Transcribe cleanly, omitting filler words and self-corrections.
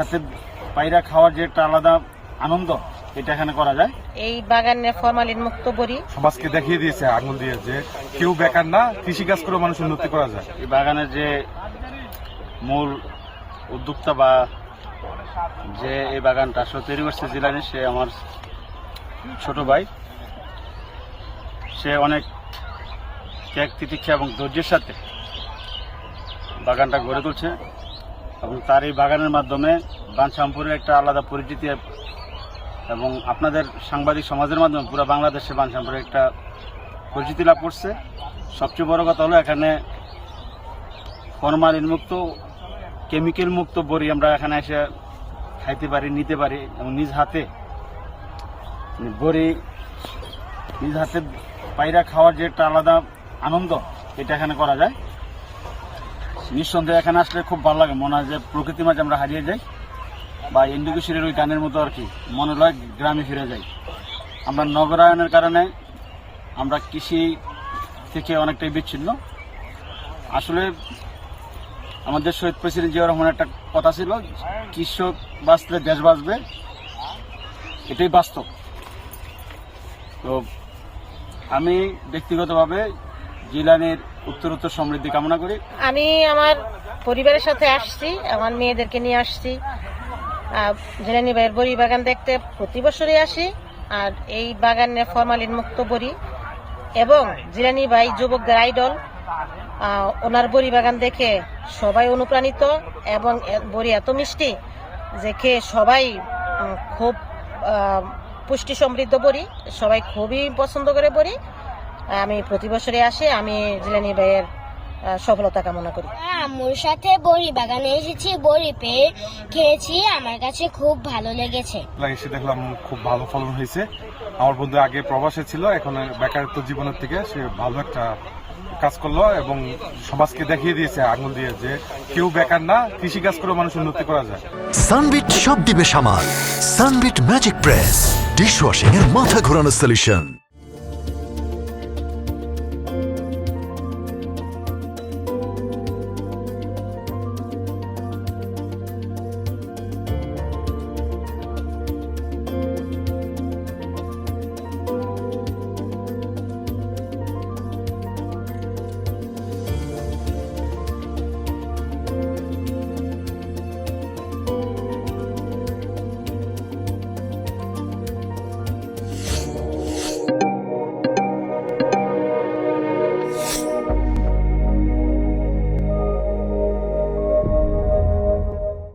হাতে পায়রা খাওয়ার যে একটা আলাদা আনন্দ, এটা এখানে করা যায়। এই বাগানে ফরমালিন মুক্ত বড়ি সমাজকে দেখিয়ে দিয়েছে আঙুল দিয়ে যে কেউ বেকার না, কৃষিকাজ করে মানুষ উন্নতি করা যায়। এই বাগানের যে মূল উদ্যোক্তা বা যে এই বাগানটা আসলে তৈরি করছে জিলানি, সে আমার ছোট ভাই। সে অনেক ত্যাগ তিতিক্ষা এবং ধৈর্যের সাথে বাগানটা গড়ে তুলছে এবং তার এই বাগানের মাধ্যমে বাঞ্ছারামপুরের একটা আলাদা পরিচিতি এবং আপনাদের সাংবাদিক সমাজের মাধ্যমে পুরো বাংলাদেশে বাঞ্ছারামপুরের একটা পরিচিতি লাভ করছে। সবচেয়ে বড় কথা হলো এখানে ফরমালিন মুক্ত, কেমিক্যাল মুক্ত বড়ি আমরা এখানে এসে খাইতে পারি, নিতে পারি এবং নিজ হাতে বড়ি, নিজ হাতে পায়রা খাওয়ার যে একটা আলাদা আনন্দ, এটা এখানে করা যায়। নিঃসন্দেহে এখানে আসলে খুব ভালো লাগে, মনে হয় যে প্রকৃতির মাঝে আমরা হারিয়ে যাই বা ইন্ডিকুশিরের ওই গানের মতো আর কি, মনে হয় গ্রামে ফিরে যাই। আমরা নগরায়নের কারণে আমরা কৃষি থেকে অনেকটাই বিচ্ছিন্ন। আসলে আমাদের শহীদ প্রেসিডেন্ট জিয়াউর রহমানের একটা কথা ছিল, কৃষক বাঁচলে দেশ বাঁচবে, এটাই বাস্তব। তো আমি ব্যক্তিগতভাবে জিলানির উত্তরোত্তর সমৃদ্ধি কামনা করি। আমি আমার পরিবারের সাথে আসছি, আমার মেয়েদেরকে নিয়ে আসছি জিলানি ভাইয়ের বড়ি বাগান দেখতে। প্রতি বছরই আসি। আর এই বাগানে ফরমালিন মুক্ত বড়ি এবং জিলানি ভাই যুবকদের আইডল, ওনার বড়ি বাগান দেখে সবাই অনুপ্রাণিত এবং বড়ি এত মিষ্টি যে খেয়ে সবাই খুব পুষ্টি সমৃদ্ধ বড়ি, সবাই খুবই পছন্দ করে বড়ি। আমি প্রতি বছরে আসি। আমি জিলানি ভাইয়ের সফলতা কামনা করি। আম্মুর সাথে বড়ি বাগানে এসেছি, বড়ি পেয়ে খেয়েছি, আমার কাছে খুব ভালো লেগেছে। এসে দেখলাম খুব ভালো ফলন হয়েছে। আমার বন্ধু আগে প্রবাসে ছিল, এখন বেকারত্ব জীবনের থেকে সে ভালো একটা কাজ করলো এবং সমাজকে দেখিয়ে দিয়েছে আঙুল দিয়ে যে কেউ বেকার না, কৃষিকাজ করে মানুষ উন্নতি করা যায়। সানবিট সব দিবে সামাল। সানবিট ম্যাজিক প্রেস ডিশওয়াশিং এর মাথা ঘোরানো সলিউশন।